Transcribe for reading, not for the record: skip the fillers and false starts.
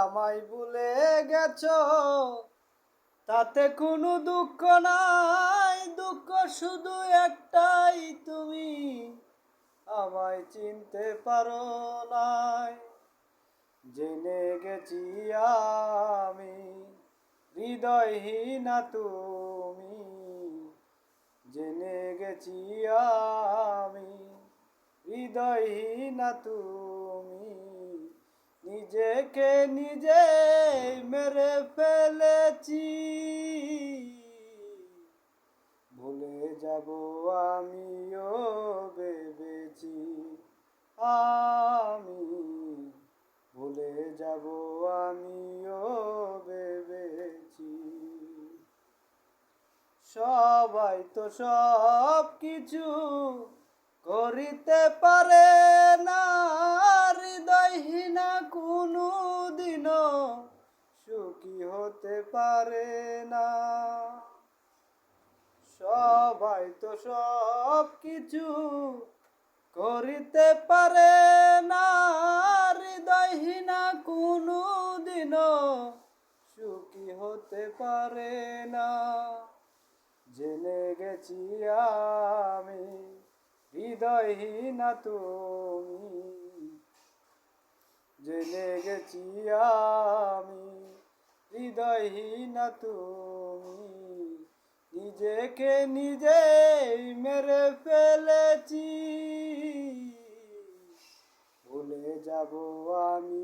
আমায় ভুলে গেছো, তাতে কোনো দুঃখ নাই, দুঃখ শুধু একটাই, তুমি আমায় চিনতে পারো নাই। জেনে গেছি আমি হৃদয়হীনা তুমি, জেনে গেছি আমি হৃদয়হীনা তুমি, নিজেকে নিজে মেরে ফেলেছি। ভুলে যাব আমিও ভেবেছি, আমি ভুলে যাব আমিও ভেবেছি। সবাই তো সব কিছু করিতে পারে না, হৃদয়হীনা কোনো দিনও সুখী হতে পারে না। সবাই তো সব কিছু করিতে পারে না, হৃদয়হীনা কোনো দিনও সুখী হতে পারে না। জেনে গেছি আমি হৃদয়হীনা তুমি, জেনে গেছি আমি হৃদয়হীনা তুমি, নিজেকে নিজেই মেরে ফেলেছি। ভুলে যাব আমি